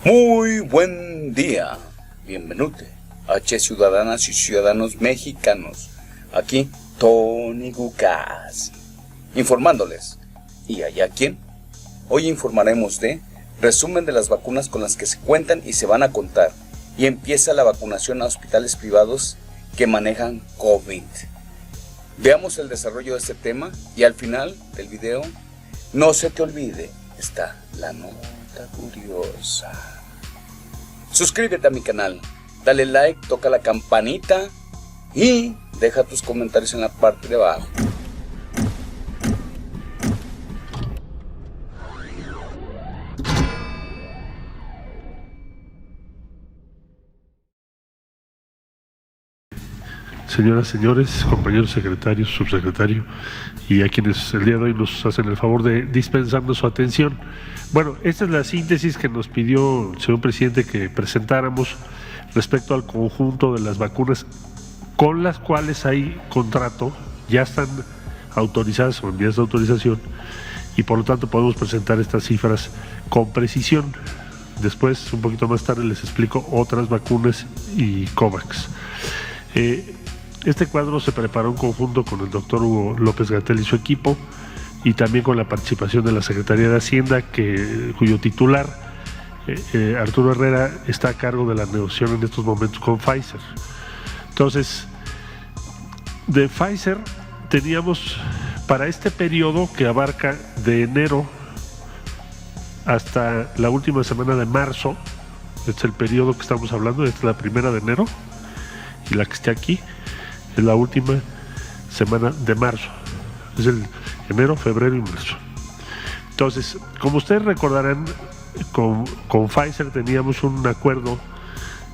Muy buen día, bienvenido H ciudadanas y ciudadanos mexicanos. Aquí Tony Gucas, informándoles. ¿Y allá quién? Hoy informaremos de resumen de las vacunas con las que se cuentan y se van a contar. Y empieza la vacunación a hospitales privados que manejan COVID. Veamos el desarrollo de este tema y al final del video, no se te olvide, está la nota curiosa. Suscríbete a mi canal, dale like, toca la campanita y deja tus comentarios en la parte de abajo. Señoras, señores, compañeros secretarios, subsecretario y a quienes el día de hoy nos hacen el favor de dispensarnos su atención. Bueno, esta es la síntesis que nos pidió el señor presidente que presentáramos respecto al conjunto de las vacunas con las cuales hay contrato, ya están autorizadas o en vías de autorización y por lo tanto podemos presentar estas cifras con precisión. Después, un poquito más tarde, les explico otras vacunas y COVAX. Este cuadro se preparó en conjunto con el doctor Hugo López-Gatell y su equipo y también con la participación de la Secretaría de Hacienda, cuyo titular, Arturo Herrera, está a cargo de la negociación en estos momentos con Pfizer. Entonces, de Pfizer teníamos para este periodo que abarca de enero hasta la última semana de marzo, este es el periodo que estamos hablando, esta es la primera de enero y la que está aquí es la última semana de marzo, es el enero, febrero y marzo. Entonces, como ustedes recordarán, con Pfizer teníamos un acuerdo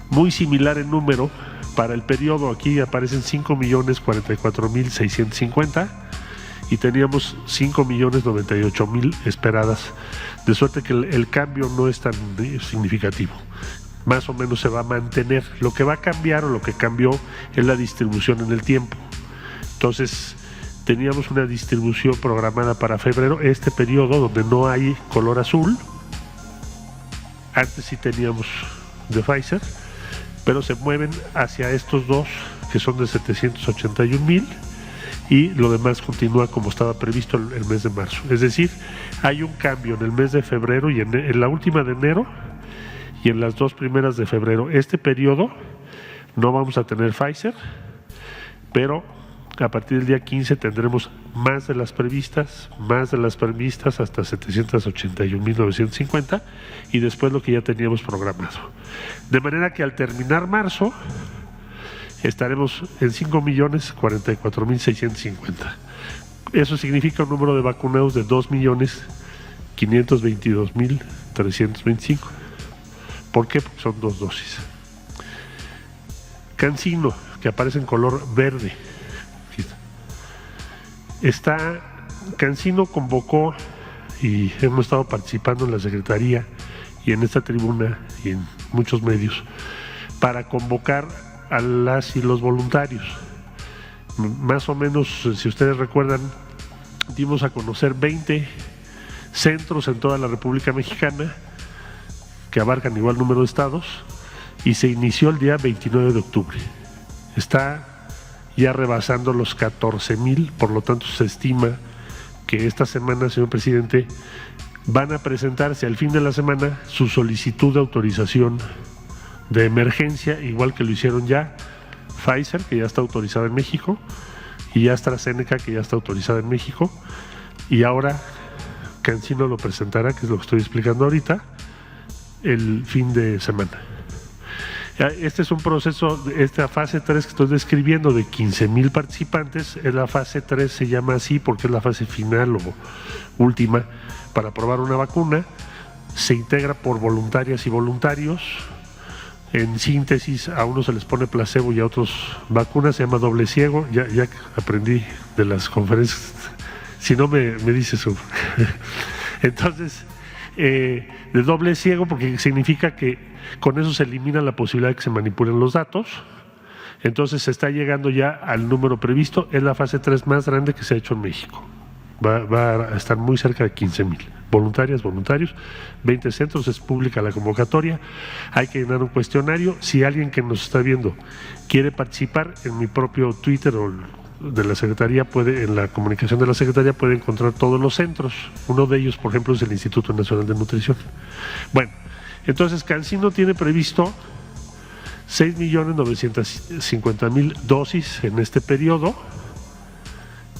muy similar en número para el periodo. Aquí aparecen 5.044.650 y teníamos 5.098.000 esperadas, de suerte que el cambio no es tan significativo. Más o menos se va a mantener. Lo que va a cambiar o lo que cambió es la distribución en el tiempo. Entonces, teníamos una distribución programada para febrero, este periodo donde no hay color azul. Antes sí teníamos de Pfizer, pero se mueven hacia estos dos, que son de 781,000, y lo demás continúa como estaba previsto el mes de marzo. Es decir, hay un cambio en el mes de febrero y en la última de enero, y en las dos primeras de febrero. Este periodo no vamos a tener Pfizer, pero a partir del día 15 tendremos más de las previstas hasta 781.950 y después lo que ya teníamos programado. De manera que al terminar marzo estaremos en 5.044.650. Eso significa un número de vacunados de 2.522.325. ¿Por qué? Porque son dos dosis. CanSino, que aparece en color verde. CanSino convocó, y hemos estado participando en la Secretaría y en esta tribuna y en muchos medios, para convocar a las y los voluntarios. Más o menos, si ustedes recuerdan, dimos a conocer 20 centros en toda la República Mexicana, que abarcan igual número de estados, y se inició el día 29 de octubre. Está ya rebasando los 14,000, por lo tanto se estima que esta semana, señor presidente, van a presentarse al fin de la semana su solicitud de autorización de emergencia, igual que lo hicieron ya Pfizer, que ya está autorizada en México, y AstraZeneca, que ya está autorizada en México, y ahora CanSino lo presentará, que es lo que estoy explicando ahorita, el fin de semana. Este es un proceso, esta fase 3 que estoy describiendo de 15,000 participantes, es la fase 3, se llama así porque es la fase final o última para probar una vacuna. Se integra por voluntarias y voluntarios. En síntesis, a unos se les pone placebo y a otros vacunas, se llama doble ciego. Ya aprendí de las conferencias, si no me dices eso. Entonces, de doble ciego porque significa que con eso se elimina la posibilidad de que se manipulen los datos. Entonces se está llegando ya al número previsto, es la fase 3 más grande que se ha hecho en México. va a estar muy cerca de 15,000. Voluntarios, 20 centros, es pública la convocatoria, hay que llenar un cuestionario. Si alguien que nos está viendo quiere participar, en mi propio Twitter o de la Secretaría en la comunicación de la Secretaría puede encontrar todos los centros. Uno de ellos, por ejemplo, es el Instituto Nacional de Nutrición. Bueno, entonces Cancino tiene previsto 6,950,000 dosis en este periodo,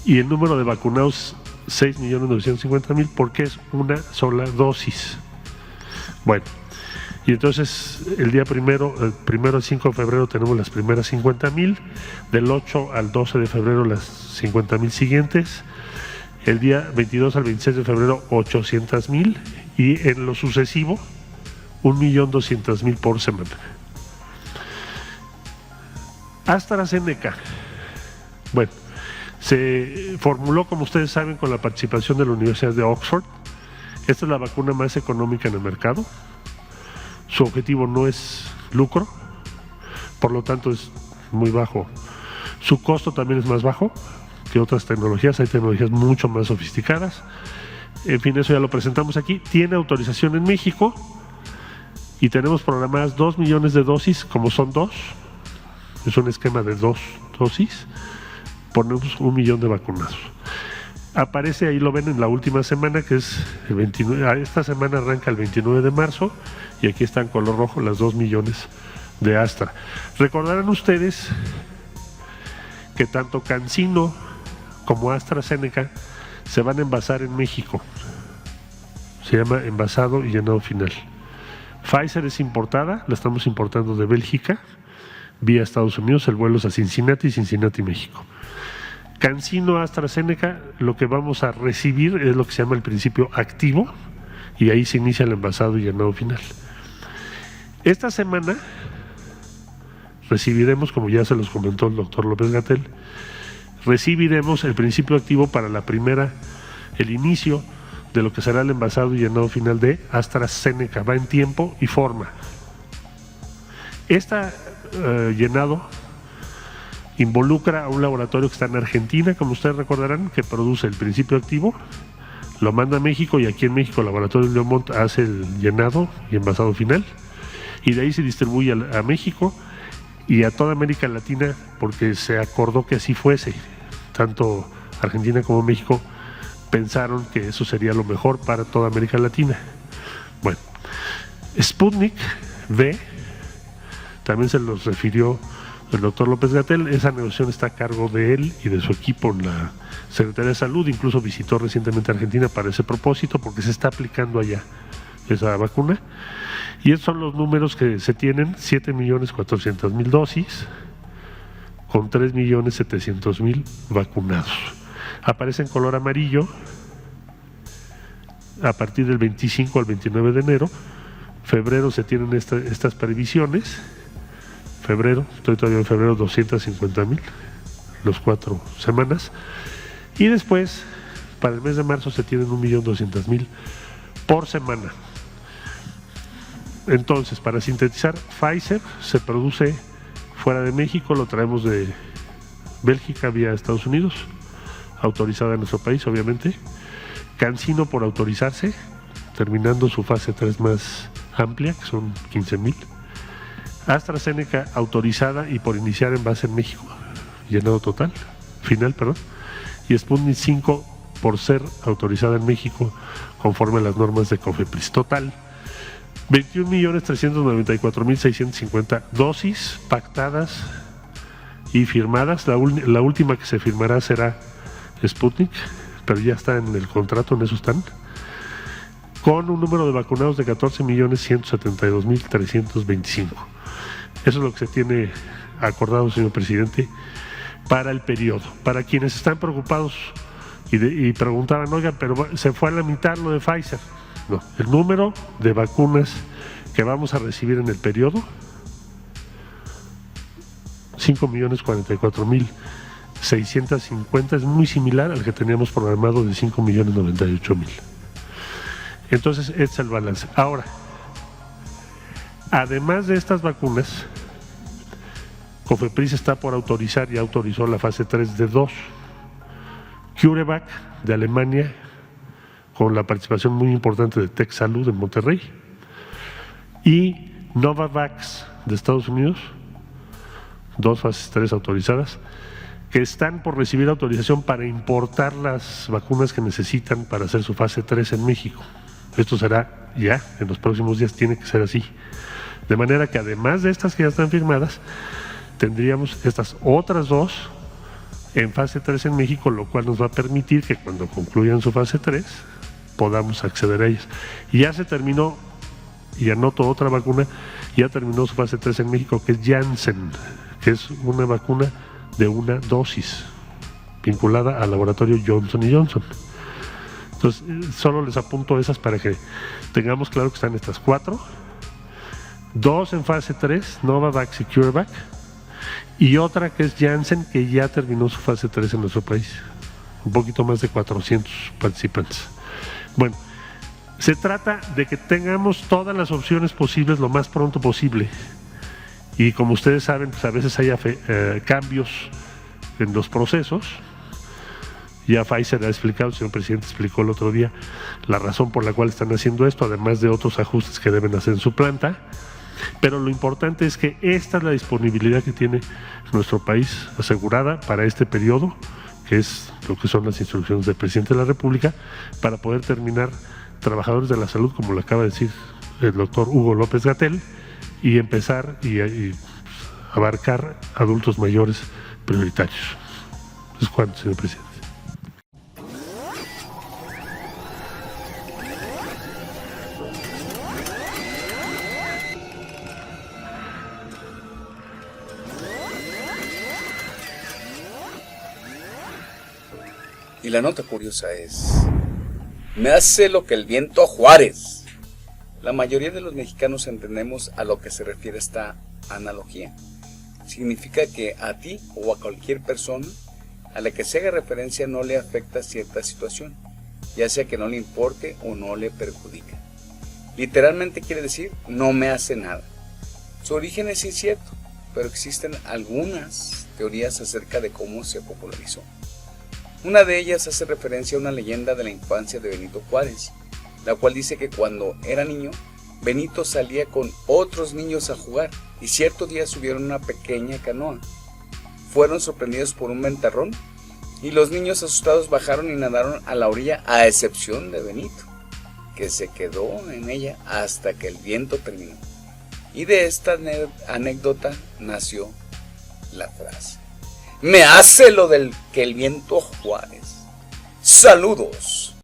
y el número de vacunados 6,950,000 porque es una sola dosis. Bueno, y entonces el primero al 5 de febrero tenemos las primeras 50,000, del 8 al 12 de febrero las 50,000 siguientes, el día 22 al 26 de febrero 800,000, y en lo sucesivo 1,200,000 por semana. AstraZeneca, bueno, se formuló, como ustedes saben, con la participación de la Universidad de Oxford. Esta es la vacuna más económica en el mercado. Su objetivo no es lucro, por lo tanto es muy bajo. Su costo también es más bajo que otras tecnologías, hay tecnologías mucho más sofisticadas. En fin, eso ya lo presentamos aquí. Tiene autorización en México y tenemos programadas 2 millones de dosis, como son 2, es un esquema de 2 dosis. Ponemos 1 millón de vacunados. Aparece, ahí lo ven, en la última semana, que es el 29, esta semana arranca el 29 de marzo, y aquí está en color rojo las 2 millones de Astra. Recordarán ustedes que tanto Cancino como AstraZeneca se van a envasar en México. Se llama envasado y llenado final. Pfizer es importada, la estamos importando de Bélgica, vía Estados Unidos, el vuelo es a Cincinnati, México. Cancino, AstraZeneca, lo que vamos a recibir es lo que se llama el principio activo, y ahí se inicia el envasado y llenado final. Esta semana recibiremos, como ya se los comentó el doctor López-Gatell, recibiremos el principio activo para el inicio de lo que será el envasado y llenado final de AstraZeneca. Va en tiempo y forma. Llenado involucra a un laboratorio que está en Argentina, como ustedes recordarán, que produce el principio activo, lo manda a México, y aquí en México el laboratorio Leomont hace el llenado y envasado final, y de ahí se distribuye a México y a toda América Latina, porque se acordó que así fuese. Tanto Argentina como México pensaron que eso sería lo mejor para toda América Latina. Bueno, Sputnik V, también se los refirió el doctor López-Gatell. Esa negociación está a cargo de él y de su equipo en la Secretaría de Salud. Incluso visitó recientemente Argentina para ese propósito, porque se está aplicando allá esa vacuna. Y estos son los números que se tienen: 7,400,000 dosis con 3,700,000 vacunados. Aparece en color amarillo a partir del 25 al 29 de enero. Febrero se tienen estas previsiones. Estoy todavía en febrero, 250,000, los 4 semanas. Y después, para el mes de marzo, se tienen 1,200,000 por semana. Entonces, para sintetizar, Pfizer se produce fuera de México, lo traemos de Bélgica vía Estados Unidos, autorizada en nuestro país, obviamente. Cancino por autorizarse, terminando su fase 3 más amplia, que son 15,000. AstraZeneca autorizada y por iniciar envase en México, llenado final. Y Sputnik 5 por ser autorizada en México conforme a las normas de COFEPRIS. Total, 21,394,650 dosis pactadas y firmadas. La última que se firmará será Sputnik, pero ya está en el contrato, en eso están, con un número de vacunados de 14,172,325. Eso es lo que se tiene acordado, señor presidente, para el periodo. Para quienes están preocupados y preguntaban, oigan, pero se fue a la mitad lo de Pfizer. No, el número de vacunas que vamos a recibir en el periodo, 5,044,650, es muy similar al que teníamos programado de 5,098,000. Entonces, este es el balance. Ahora, además de estas vacunas, COFEPRIS está por autorizar, ya autorizó la fase 3 de 2, CureVac de Alemania, con la participación muy importante de Tech Salud en Monterrey, y Novavax de Estados Unidos, 2 fases 3 autorizadas, que están por recibir autorización para importar las vacunas que necesitan para hacer su fase 3 en México. Esto será ya, en los próximos días tiene que ser así. De manera que además de estas que ya están firmadas, tendríamos estas otras 2 en fase 3 en México, lo cual nos va a permitir que cuando concluyan su fase 3 podamos acceder a ellas. Y ya se terminó, y anoto otra vacuna, ya terminó su fase 3 en México, que es Janssen, que es una vacuna de una dosis vinculada al laboratorio Johnson & Johnson. Entonces, solo les apunto esas para que tengamos claro que están estas 4, 2 en fase 3, Novavax y CureVac, y otra que es Janssen, que ya terminó su fase 3 en nuestro país. Un poquito más de 400 participantes. Bueno, se trata de que tengamos todas las opciones posibles lo más pronto posible. Y como ustedes saben, pues a veces hay cambios en los procesos. Ya Pfizer ha explicado, el señor presidente explicó el otro día la razón por la cual están haciendo esto, además de otros ajustes que deben hacer en su planta. Pero lo importante es que esta es la disponibilidad que tiene nuestro país asegurada para este periodo, que es lo que son las instrucciones del presidente de la República, para poder terminar trabajadores de la salud, como lo acaba de decir el doctor Hugo López-Gatell, y empezar y abarcar adultos mayores prioritarios. ¿Es cuánto, señor presidente? Y la nota curiosa es: me hace lo que el viento a Juárez. La mayoría de los mexicanos entendemos a lo que se refiere esta analogía. Significa que a ti o a cualquier persona a la que se haga referencia no le afecta cierta situación, ya sea que no le importe o no le perjudica. Literalmente quiere decir, no me hace nada. Su origen es incierto, pero existen algunas teorías acerca de cómo se popularizó. Una de ellas hace referencia a una leyenda de la infancia de Benito Juárez, la cual dice que cuando era niño, Benito salía con otros niños a jugar y cierto día subieron una pequeña canoa. Fueron sorprendidos por un ventarrón y los niños asustados bajaron y nadaron a la orilla, a excepción de Benito, que se quedó en ella hasta que el viento terminó. Y de esta anécdota nació la frase: me hace lo del que el viento Juárez. Saludos.